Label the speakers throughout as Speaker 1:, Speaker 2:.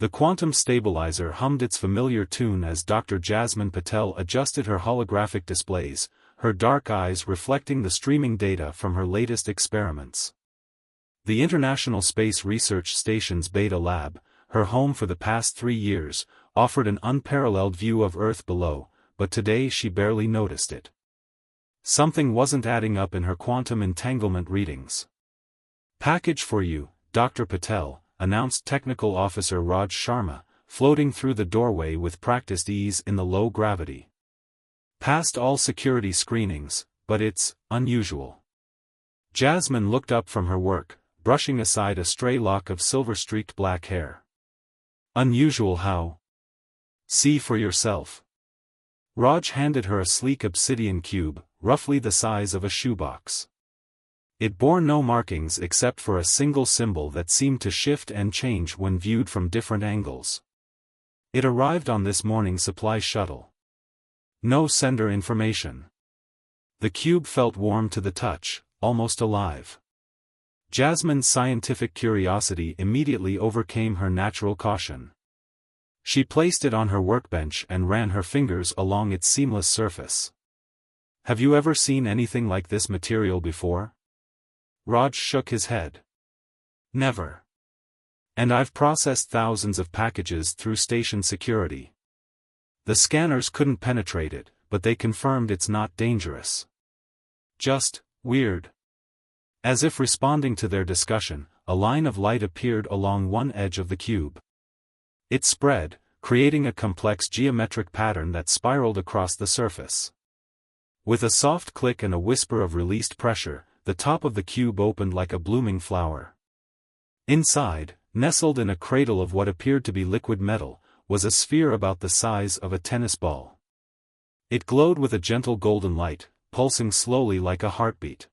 Speaker 1: The quantum stabilizer hummed its familiar tune as Dr. Jasmine Patel adjusted her holographic displays, her dark eyes reflecting the streaming data from her latest experiments. The International Space Research Station's Beta Lab, her home for the past 3 years, offered an unparalleled view of Earth below, but today she barely noticed it. Something wasn't adding up in her quantum entanglement readings. "Package for you, Dr. Patel," announced Technical Officer Raj Sharma, floating through the doorway with practiced ease in the low gravity. "Passed all security screenings, but it's unusual." Jasmine looked up from her work, brushing aside a stray lock of silver-streaked black hair. "Unusual how?" "See for yourself." Raj handed her a sleek obsidian cube, roughly the size of a shoebox. It bore no markings except for a single symbol that seemed to shift and change when viewed from different angles. It arrived on this morning's supply shuttle. No sender information. The cube felt warm to the touch, almost alive. Jasmine's scientific curiosity immediately overcame her natural caution. She placed it on her workbench and ran her fingers along its seamless surface. "Have you ever seen anything like this material before?" Raj shook his head. "Never. And I've processed thousands of packages through station security. The scanners couldn't penetrate it, but they confirmed it's not dangerous. Just weird." As if responding to their discussion, a line of light appeared along one edge of the cube. It spread, creating a complex geometric pattern that spiraled across the surface. With a soft click and a whisper of released pressure, the top of the cube opened like a blooming flower. Inside, nestled in a cradle of what appeared to be liquid metal, was a sphere about the size of a tennis ball. It glowed with a gentle golden light, pulsing slowly like a heartbeat.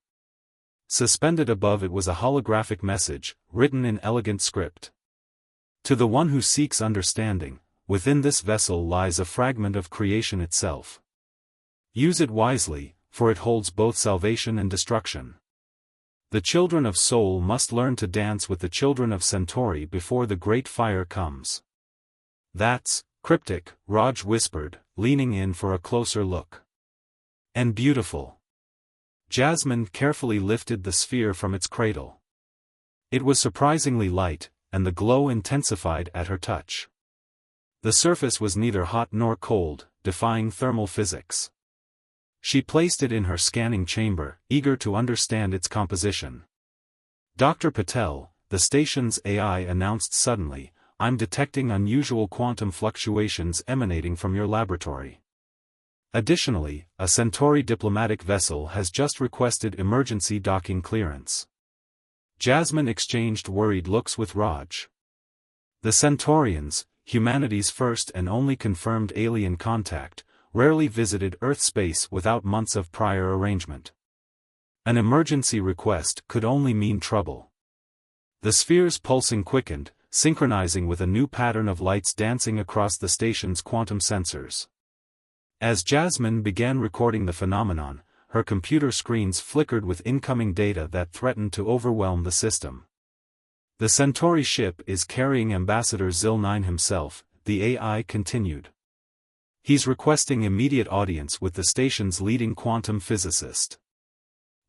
Speaker 1: Suspended above it was a holographic message, written in elegant script. "To the one who seeks understanding, within this vessel lies a fragment of creation itself. Use it wisely, for it holds both salvation and destruction. The children of Soul must learn to dance with the children of Centauri before the great fire comes." "That's cryptic," Raj whispered, leaning in for a closer look. "And beautiful." Jasmine carefully lifted the sphere from its cradle. It was surprisingly light, and the glow intensified at her touch. The surface was neither hot nor cold, defying thermal physics. She placed it in her scanning chamber, eager to understand its composition. "Dr. Patel," the station's AI announced suddenly, "I'm detecting unusual quantum fluctuations emanating from your laboratory. Additionally, a Centauri diplomatic vessel has just requested emergency docking clearance." Jasmine exchanged worried looks with Raj. The Centaurians, humanity's first and only confirmed alien contact, rarely visited Earth space without months of prior arrangement. An emergency request could only mean trouble. The sphere's pulsing quickened, synchronizing with a new pattern of lights dancing across the station's quantum sensors. As Jasmine began recording the phenomenon, her computer screens flickered with incoming data that threatened to overwhelm the system. "The Centauri ship is carrying Ambassador Zil-9 himself," the AI continued. "He's requesting immediate audience with the station's leading quantum physicist."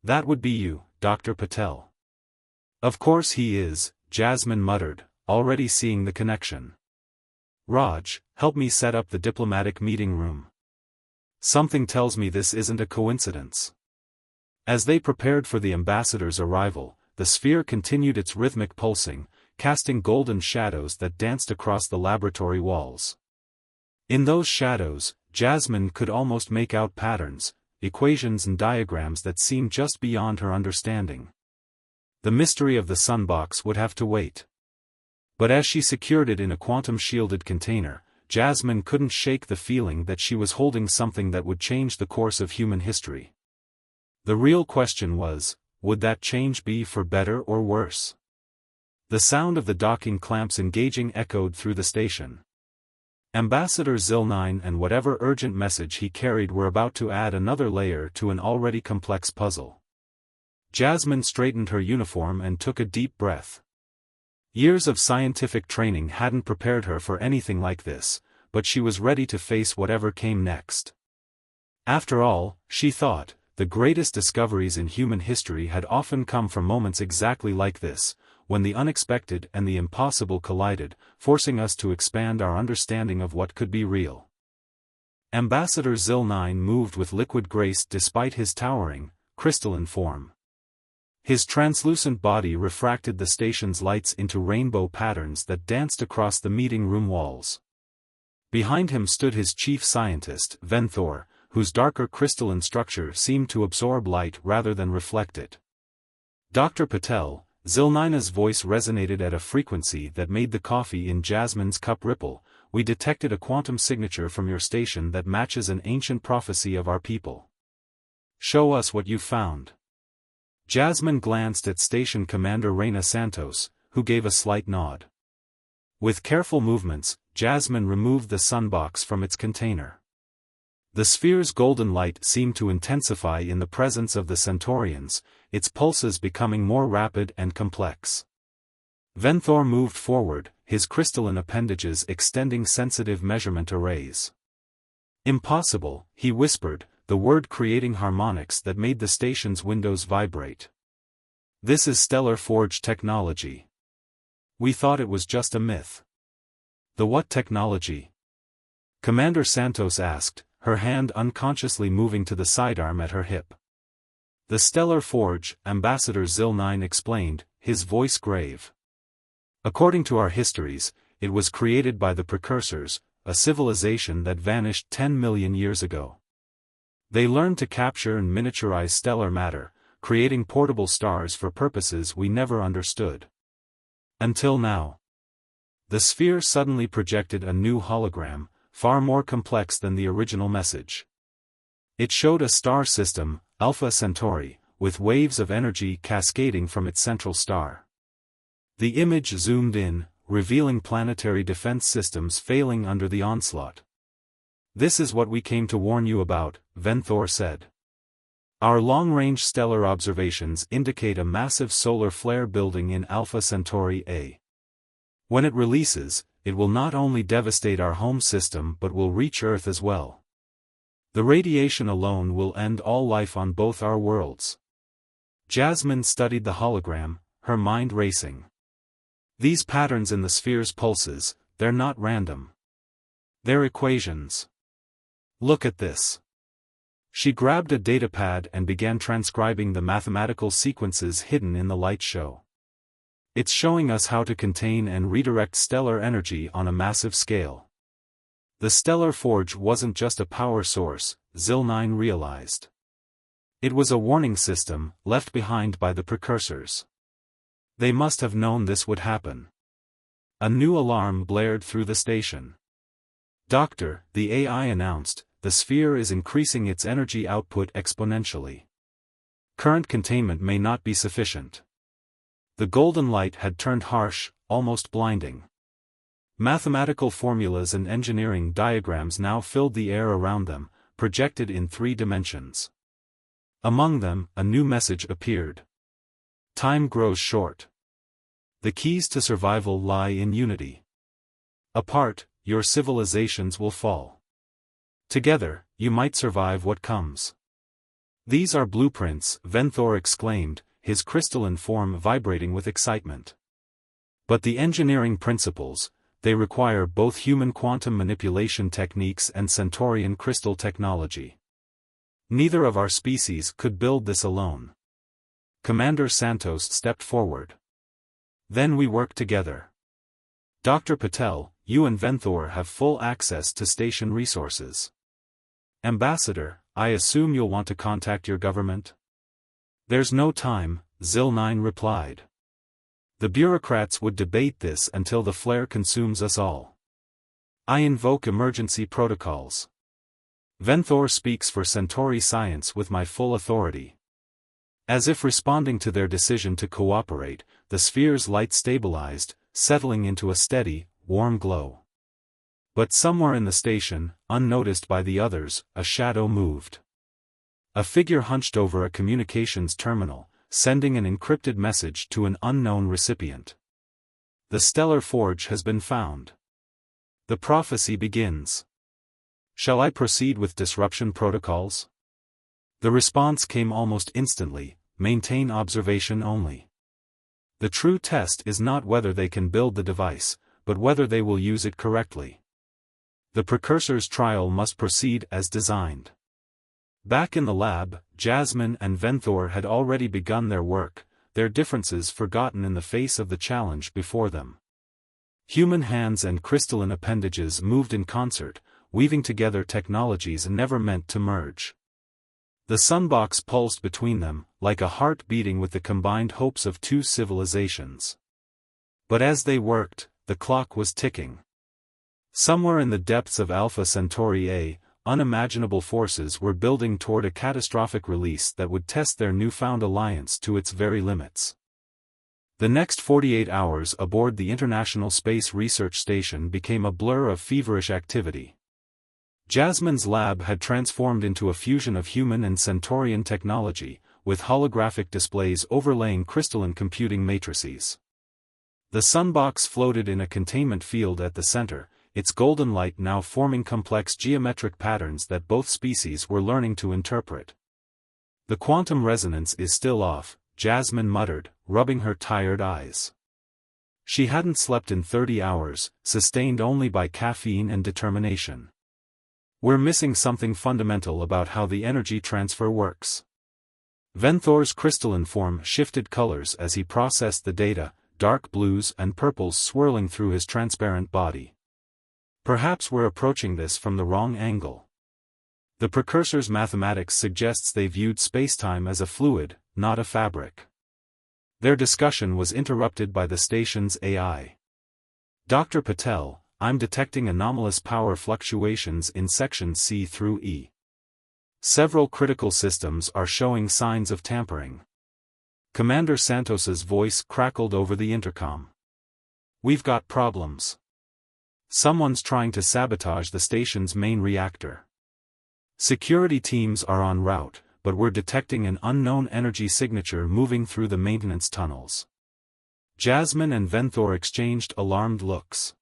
Speaker 1: "That would be you, Dr. Patel." "Of course he is," Jasmine muttered, already seeing the connection. "Raj, help me set up the diplomatic meeting room. Something tells me this isn't a coincidence." As they prepared for the ambassador's arrival, the sphere continued its rhythmic pulsing, casting golden shadows that danced across the laboratory walls. In those shadows, Jasmine could almost make out patterns, equations and diagrams that seemed just beyond her understanding. The mystery of the sunbox would have to wait. But as she secured it in a quantum-shielded container, Jasmine couldn't shake the feeling that she was holding something that would change the course of human history. The real question was, would that change be for better or worse? The sound of the docking clamps engaging echoed through the station. Ambassador Zil-9 and whatever urgent message he carried were about to add another layer to an already complex puzzle. Jasmine straightened her uniform and took a deep breath. Years of scientific training hadn't prepared her for anything like this, but she was ready to face whatever came next. After all, she thought, the greatest discoveries in human history had often come from moments exactly like this, when the unexpected and the impossible collided, forcing us to expand our understanding of what could be real. Ambassador Zil-9 moved with liquid grace despite his towering, crystalline form. His translucent body refracted the station's lights into rainbow patterns that danced across the meeting room walls. Behind him stood his chief scientist, Venthor, whose darker crystalline structure seemed to absorb light rather than reflect it. Dr. Patel, Zil-9's voice resonated at a frequency that made the coffee in Jasmine's cup ripple. We detected a quantum signature from your station that matches an ancient prophecy of our people. Show us what you found. Jasmine glanced at Station Commander Reina Santos, who gave a slight nod. With careful movements, Jasmine removed the sunbox from its container. The sphere's golden light seemed to intensify in the presence of the Centaurians, its pulses becoming more rapid and complex. Venthor moved forward, his crystalline appendages extending sensitive measurement arrays. Impossible, he whispered, the word creating harmonics that made the station's windows vibrate. This is stellar forge technology. We thought it was just a myth. The what technology? Commander Santos asked, her hand unconsciously moving to the sidearm at her hip. The stellar forge, Ambassador Zil-9 explained, his voice grave. According to our histories, it was created by the precursors, a civilization that vanished 10 million years ago. They learned to capture and miniaturize stellar matter, creating portable stars for purposes we never understood. Until now. The sphere suddenly projected a new hologram, far more complex than the original message. It showed a star system, Alpha Centauri, with waves of energy cascading from its central star. The image zoomed in, revealing planetary defense systems failing under the onslaught. This is what we came to warn you about, Venthor said. Our long-range stellar observations indicate a massive solar flare building in Alpha Centauri A. When it releases, it will not only devastate our home system but will reach Earth as well. The radiation alone will end all life on both our worlds. Jasmine studied the hologram, her mind racing. These patterns in the sphere's pulses, they're not random. They're equations. Look at this. She grabbed a datapad and began transcribing the mathematical sequences hidden in the light show. It's showing us how to contain and redirect stellar energy on a massive scale. The stellar forge wasn't just a power source, Zil-9 realized. It was a warning system, left behind by the precursors. They must have known this would happen. A new alarm blared through the station. Doctor, the AI announced, the sphere is increasing its energy output exponentially. Current containment may not be sufficient. The golden light had turned harsh, almost blinding. Mathematical formulas and engineering diagrams now filled the air around them, projected in 3 dimensions. Among them, a new message appeared. Time grows short. The keys to survival lie in unity. Apart, your civilizations will fall. Together, you might survive what comes. These are blueprints, Venthor exclaimed, his crystalline form vibrating with excitement. But the engineering principles, they require both human quantum manipulation techniques and Centaurian crystal technology. Neither of our species could build this alone. Commander Santos stepped forward. Then we work together. Dr. Patel, you and Venthor have full access to station resources. Ambassador, I assume you'll want to contact your government? There's no time, Zil-9 replied. The bureaucrats would debate this until the flare consumes us all. I invoke emergency protocols. Venthor speaks for Centauri science with my full authority. As if responding to their decision to cooperate, the sphere's light stabilized, settling into a steady, warm glow. But somewhere in the station, unnoticed by the others, a shadow moved. A figure hunched over a communications terminal, sending an encrypted message to an unknown recipient. The stellar forge has been found. The prophecy begins. Shall I proceed with disruption protocols? The response came almost instantly: maintain observation only. The true test is not whether they can build the device, but whether they will use it correctly. The precursor's trial must proceed as designed. Back in the lab, Jasmine and Venthor had already begun their work, their differences forgotten in the face of the challenge before them. Human hands and crystalline appendages moved in concert, weaving together technologies never meant to merge. The sunbox pulsed between them, like a heart beating with the combined hopes of two civilizations. But as they worked, the clock was ticking. Somewhere in the depths of Alpha Centauri A, unimaginable forces were building toward a catastrophic release that would test their newfound alliance to its very limits. The next 48 hours aboard the International Space Research Station became a blur of feverish activity. Jasmine's lab had transformed into a fusion of human and Centaurian technology, with holographic displays overlaying crystalline computing matrices. The sunbox floated in a containment field at the center, its golden light now forming complex geometric patterns that both species were learning to interpret. The quantum resonance is still off, Jasmine muttered, rubbing her tired eyes. She hadn't slept in 30 hours, sustained only by caffeine and determination. We're missing something fundamental about how the energy transfer works. Venthor's crystalline form shifted colors as he processed the data, dark blues and purples swirling through his transparent body. Perhaps we're approaching this from the wrong angle. The precursor's mathematics suggests they viewed spacetime as a fluid, not a fabric. Their discussion was interrupted by the station's AI. Dr. Patel, I'm detecting anomalous power fluctuations in sections C through E. Several critical systems are showing signs of tampering. Commander Santos's voice crackled over the intercom. We've got problems. Someone's trying to sabotage the station's main reactor. Security teams are en route, but we're detecting an unknown energy signature moving through the maintenance tunnels. Jasmine and Venthor exchanged alarmed looks.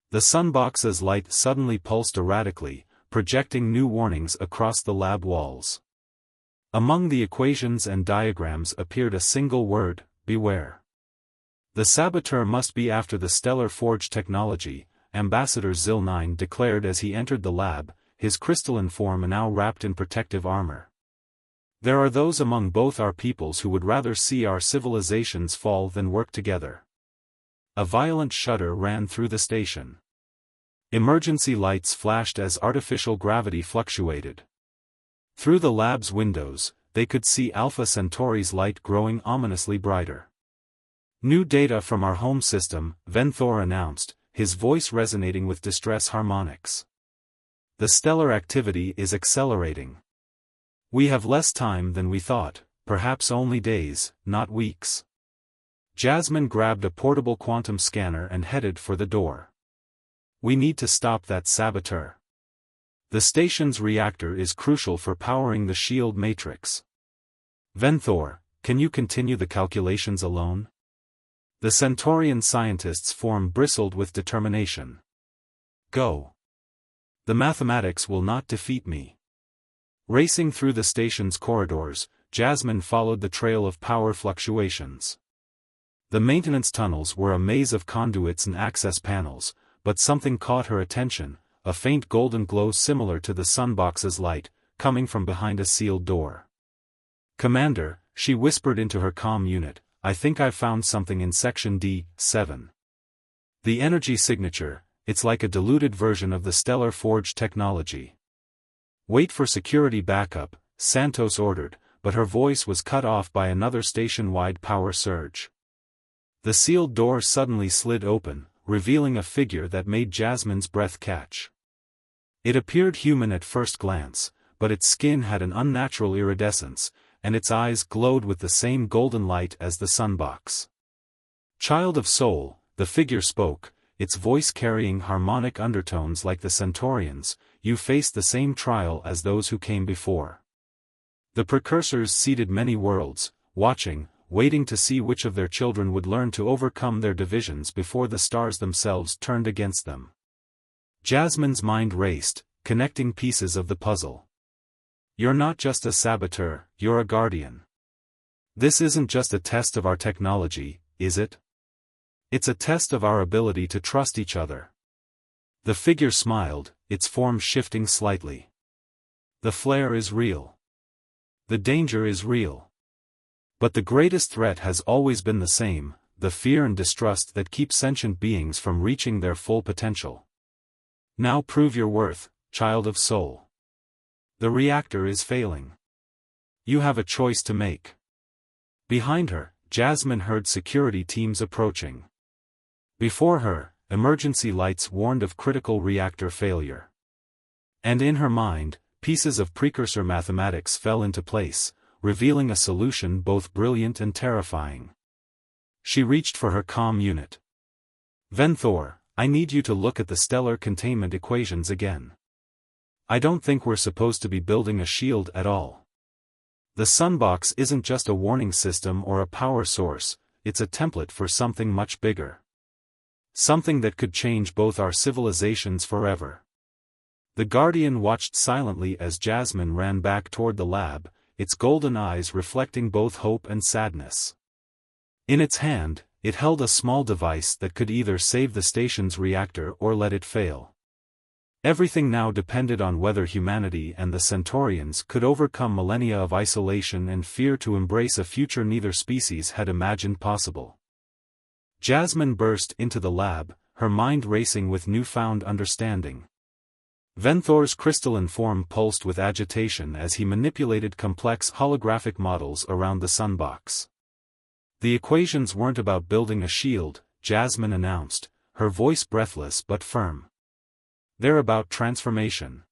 Speaker 1: The sunbox's light suddenly pulsed erratically, projecting new warnings across the lab walls. Among the equations and diagrams appeared a single word: beware. The saboteur must be after the stellar forge technology, Ambassador Zil9 declared as he entered the lab, his crystalline form now wrapped in protective armor. There are those among both our peoples who would rather see our civilizations fall than work together. A violent shudder ran through the station. Emergency lights flashed as artificial gravity fluctuated. Through the lab's windows, they could see Alpha Centauri's light growing ominously brighter. New data from our home system, Venthor announced, his voice resonating with distress harmonics. The stellar activity is accelerating. We have less time than we thought, perhaps only days, not weeks. Jasmine grabbed a portable quantum scanner and headed for the door. We need to stop that saboteur. The station's reactor is crucial for powering the shield matrix. Venthor, can you continue the calculations alone? The Centaurian scientist's form bristled with determination. Go. The mathematics will not defeat me. Racing through the station's corridors, Jasmine followed the trail of power fluctuations. The maintenance tunnels were a maze of conduits and access panels, but something caught her attention, a faint golden glow similar to the sunbox's light, coming from behind a sealed door. Commander, she whispered into her comm unit, I think I've found something in section D7. The energy signature, it's like a diluted version of the stellar forge technology. Wait for security backup, Santos ordered, but her voice was cut off by another station-wide power surge. The sealed door suddenly slid open, revealing a figure that made Jasmine's breath catch. It appeared human at first glance, but its skin had an unnatural iridescence, and its eyes glowed with the same golden light as the sunbox. Child of soul, the figure spoke, its voice carrying harmonic undertones like the Centaurians, you faced the same trial as those who came before. The precursors seeded many worlds, watching, waiting to see which of their children would learn to overcome their divisions before the stars themselves turned against them. Jasmine's mind raced, connecting pieces of the puzzle. You're not just a saboteur, you're a guardian. This isn't just a test of our technology, is it? It's a test of our ability to trust each other. The figure smiled, its form shifting slightly. The flare is real. The danger is real. But the greatest threat has always been the same, the fear and distrust that keep sentient beings from reaching their full potential. Now prove your worth, child of soul. The reactor is failing. You have a choice to make. Behind her, Jasmine heard security teams approaching. Before her, emergency lights warned of critical reactor failure. And in her mind, pieces of precursor mathematics fell into place, revealing a solution both brilliant and terrifying. She reached for her comm unit. Venthor, I need you to look at the stellar containment equations again. I don't think we're supposed to be building a shield at all. The sunbox isn't just a warning system or a power source, it's a template for something much bigger. Something that could change both our civilizations forever. The Guardian watched silently as Jasmine ran back toward the lab, its golden eyes reflecting both hope and sadness. In its hand, it held a small device that could either save the station's reactor or let it fail. Everything now depended on whether humanity and the Centaurians could overcome millennia of isolation and fear to embrace a future neither species had imagined possible. Jasmine burst into the lab, her mind racing with newfound understanding. Venthor's crystalline form pulsed with agitation as he manipulated complex holographic models around the sunbox. The equations weren't about building a shield, Jasmine announced, her voice breathless but firm. They're about transformation.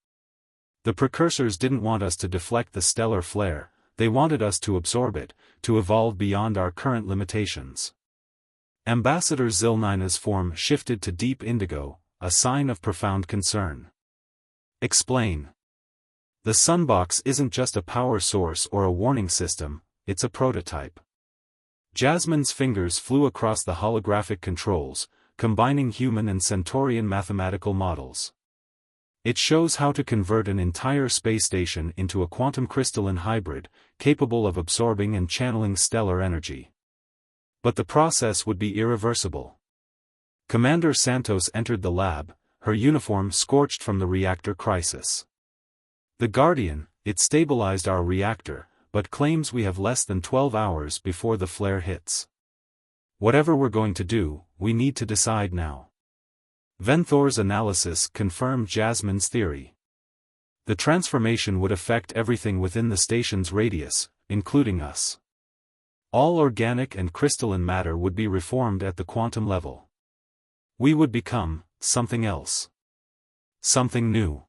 Speaker 1: The precursors didn't want us to deflect the stellar flare, they wanted us to absorb it, to evolve beyond our current limitations. Ambassador Zilnina's form shifted to deep indigo, a sign of profound concern. Explain. The sunbox isn't just a power source or a warning system, it's a prototype. Jasmine's fingers flew across the holographic controls, combining human and Centaurian mathematical models. It shows how to convert an entire space station into a quantum crystalline hybrid, capable of absorbing and channeling stellar energy. But the process would be irreversible. Commander Santos entered the lab, her uniform scorched from the reactor crisis. The Guardian, it stabilized our reactor, but claims we have less than 12 hours before the flare hits. Whatever we're going to do, we need to decide now. Venthor's analysis confirmed Jasmine's theory. The transformation would affect everything within the station's radius, including us. All organic and crystalline matter would be reformed at the quantum level. We would become something else. Something new.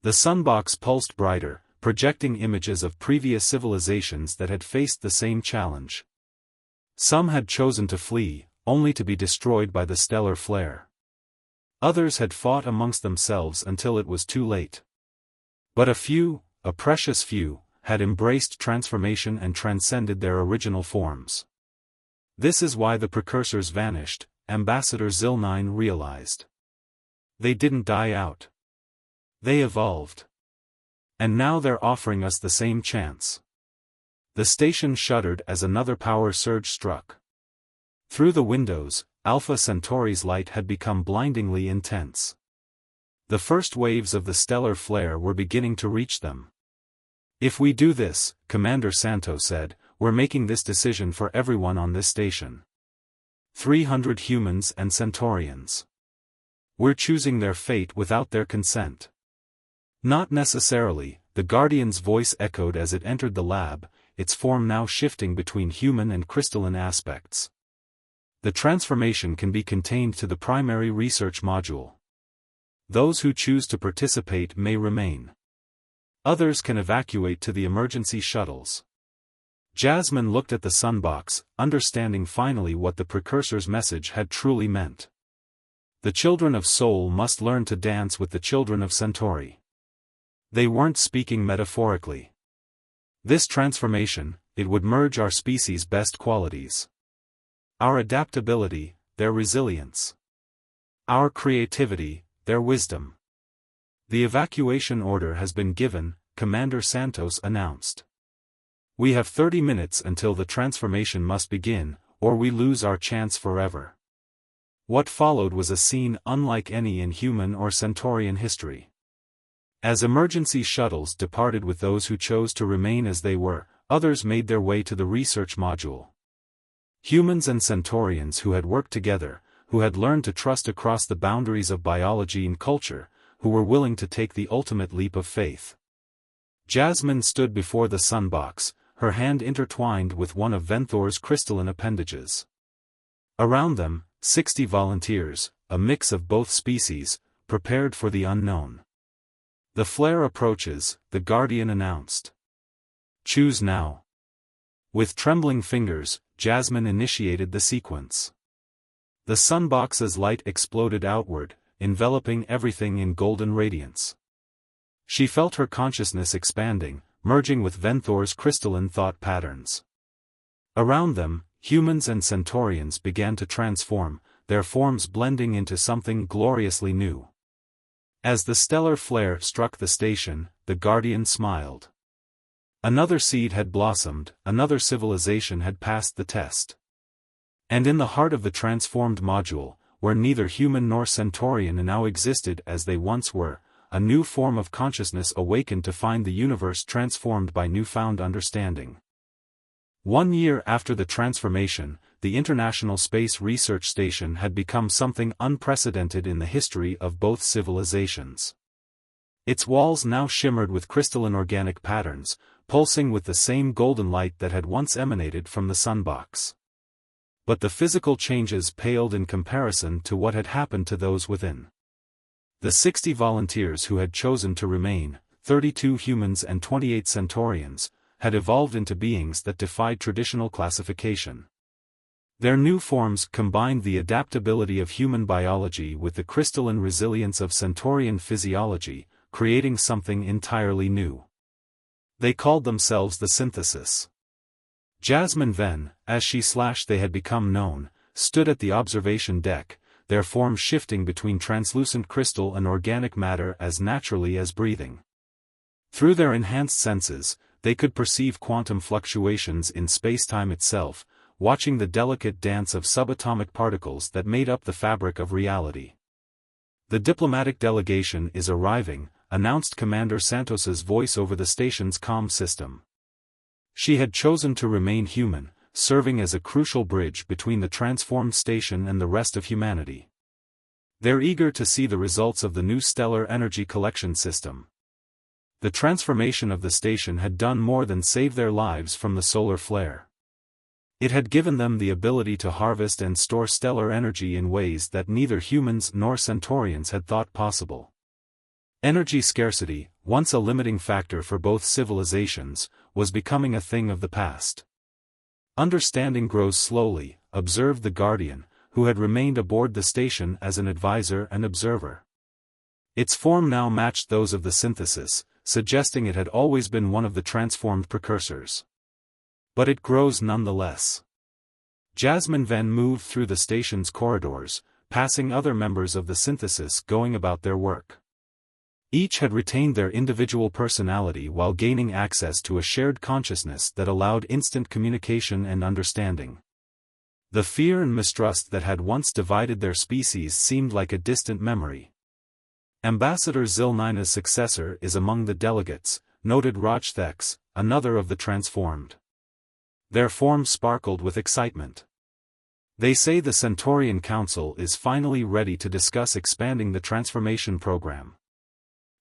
Speaker 1: The sunbox pulsed brighter, projecting images of previous civilizations that had faced the same challenge. Some had chosen to flee, only to be destroyed by the stellar flare. Others had fought amongst themselves until it was too late. But a few, a precious few, had embraced transformation and transcended their original forms. This is why the precursors vanished, Ambassador Zilnine realized. They didn't die out. They evolved. And now they're offering us the same chance. The station shuddered as another power surge struck. Through the windows, Alpha Centauri's light had become blindingly intense. The first waves of the stellar flare were beginning to reach them. If we do this, Commander Santos said, we're making this decision for everyone on this station. 300 humans and Centaurians. We're choosing their fate without their consent. Not necessarily, the Guardian's voice echoed as it entered the lab, its form now shifting between human and crystalline aspects. The transformation can be contained to the primary research module. Those who choose to participate may remain. Others can evacuate to the emergency shuttles. Jasmine looked at the sunbox, understanding finally what the precursor's message had truly meant. The children of Sol must learn to dance with the children of Centauri. They weren't speaking metaphorically. This transformation, it would merge our species' best qualities. Our adaptability, their resilience. Our creativity, their wisdom. The evacuation order has been given, Commander Santos announced. We have 30 minutes until the transformation must begin, or we lose our chance forever. What followed was a scene unlike any in human or Centaurian history. As emergency shuttles departed with those who chose to remain as they were, others made their way to the research module. Humans and Centaurians who had worked together, who had learned to trust across the boundaries of biology and culture, who were willing to take the ultimate leap of faith. Jasmine stood before the sunbox, her hand intertwined with one of Venthor's crystalline appendages. Around them, 60 volunteers, a mix of both species, prepared for the unknown. The flare approaches, the Guardian announced. Choose now. With trembling fingers, Jasmine initiated the sequence. The sunbox's light exploded outward, enveloping everything in golden radiance. She felt her consciousness expanding, merging with Venthor's crystalline thought patterns. Around them, humans and Centaurians began to transform, their forms blending into something gloriously new. As the stellar flare struck the station, the Guardian smiled. Another seed had blossomed, another civilization had passed the test. And in the heart of the transformed module, where neither human nor Centaurian now existed as they once were, a new form of consciousness awakened to find the universe transformed by newfound understanding. 1 year after the transformation, the International Space Research Station had become something unprecedented in the history of both civilizations. Its walls now shimmered with crystalline organic patterns, pulsing with the same golden light that had once emanated from the sunbox. But the physical changes paled in comparison to what had happened to those within. The 60 volunteers who had chosen to remain, 32 humans and 28 Centaurians, had evolved into beings that defied traditional classification. Their new forms combined the adaptability of human biology with the crystalline resilience of Centaurian physiology, creating something entirely new. They called themselves the Synthesis. Jasmine Venn, as they had become known, stood at the observation deck, their forms shifting between translucent crystal and organic matter as naturally as breathing. Through their enhanced senses, they could perceive quantum fluctuations in spacetime itself, watching the delicate dance of subatomic particles that made up the fabric of reality. The diplomatic delegation is arriving, announced Commander Santos's voice over the station's comm system. She had chosen to remain human, serving as a crucial bridge between the transformed station and the rest of humanity. They're eager to see the results of the new stellar energy collection system. The transformation of the station had done more than save their lives from the solar flare. It had given them the ability to harvest and store stellar energy in ways that neither humans nor Centaurians had thought possible. Energy scarcity, once a limiting factor for both civilizations, was becoming a thing of the past. Understanding grows slowly, observed the Guardian, who had remained aboard the station as an advisor and observer. Its form now matched those of the Synthesis, suggesting it had always been one of the transformed precursors. But it grows nonetheless. Jasmine Venn moved through the station's corridors, passing other members of the Synthesis going about their work. Each had retained their individual personality while gaining access to a shared consciousness that allowed instant communication and understanding. The fear and mistrust that had once divided their species seemed like a distant memory. Ambassador Zilnina's successor is among the delegates, noted Rajthex, another of the transformed. Their forms sparkled with excitement. They say the Centaurian Council is finally ready to discuss expanding the transformation program.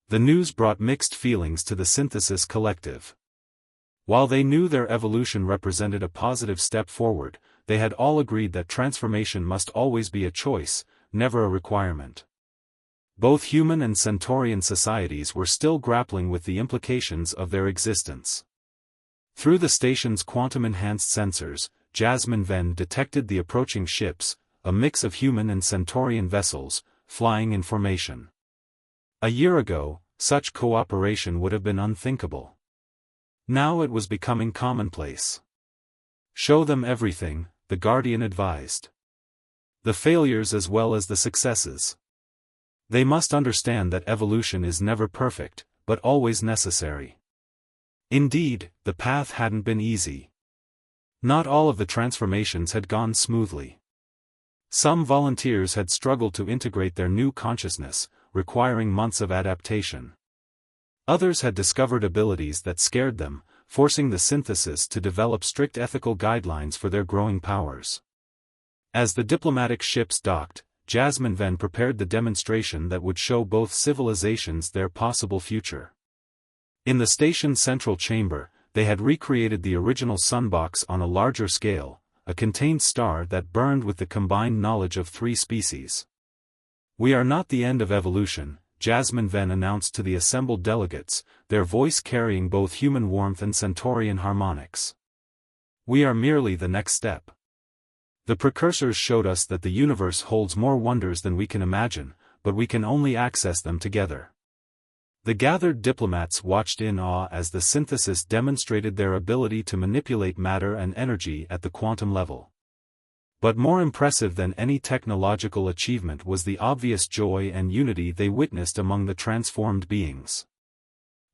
Speaker 1: The news brought mixed feelings to the Synthesis collective. While they knew their evolution represented a positive step forward, they had all agreed that transformation must always be a choice, never a requirement. Both human and Centaurian societies were still grappling with the implications of their existence. Through the station's quantum-enhanced sensors, Jasmine Venn detected the approaching ships, a mix of human and Centaurian vessels, flying in formation. A year ago, such cooperation would have been unthinkable. Now it was becoming commonplace. Show them everything, the Guardian advised. The failures as well as the successes. They must understand that evolution is never perfect, but always necessary. Indeed, the path hadn't been easy. Not all of the transformations had gone smoothly. Some volunteers had struggled to integrate their new consciousness, requiring months of adaptation. Others had discovered abilities that scared them, forcing the synthesis to develop strict ethical guidelines for their growing powers. As the diplomatic ships docked, Jasmine Venn prepared the demonstration that would show both civilizations their possible future. In the station's central chamber, they had recreated the original sunbox on a larger scale, a contained star that burned with the combined knowledge of 3 species. "We are not the end of evolution," Jasmine Venn announced to the assembled delegates, their voice carrying both human warmth and Centaurian harmonics. "We are merely the next step. The precursors showed us that the universe holds more wonders than we can imagine, but we can only access them together." The gathered diplomats watched in awe as the synthesis demonstrated their ability to manipulate matter and energy at the quantum level. But more impressive than any technological achievement was the obvious joy and unity they witnessed among the transformed beings.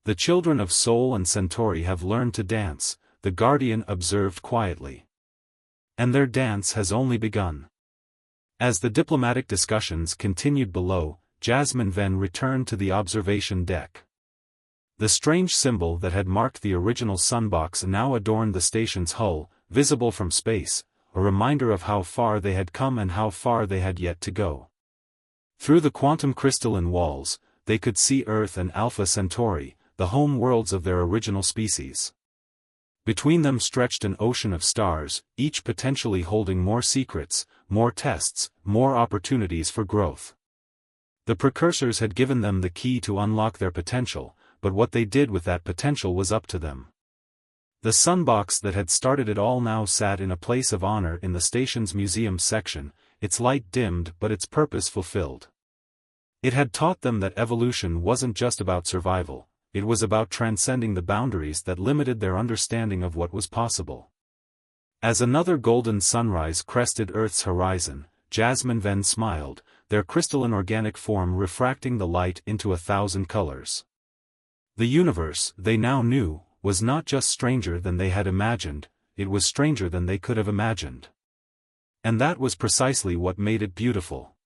Speaker 1: "The children of Sol and Centauri have learned to dance," the Guardian observed quietly. "And their dance has only begun." As the diplomatic discussions continued below, Jasmine Venn returned to the observation deck. The strange symbol that had marked the original sunbox now adorned the station's hull, visible from space, a reminder of how far they had come and how far they had yet to go. Through the quantum crystalline walls, they could see Earth and Alpha Centauri, the home worlds of their original species. Between them stretched an ocean of stars, each potentially holding more secrets, more tests, more opportunities for growth. The precursors had given them the key to unlock their potential, but what they did with that potential was up to them. The sunbox that had started it all now sat in a place of honor in the station's museum section, its light dimmed but its purpose fulfilled. It had taught them that evolution wasn't just about survival, it was about transcending the boundaries that limited their understanding of what was possible. As another golden sunrise crested Earth's horizon, Jasmine Venn smiled, their crystalline organic form refracting the light into 1,000 colors. The universe, they now knew, was not just stranger than they had imagined, it was stranger than they could have imagined. And that was precisely what made it beautiful.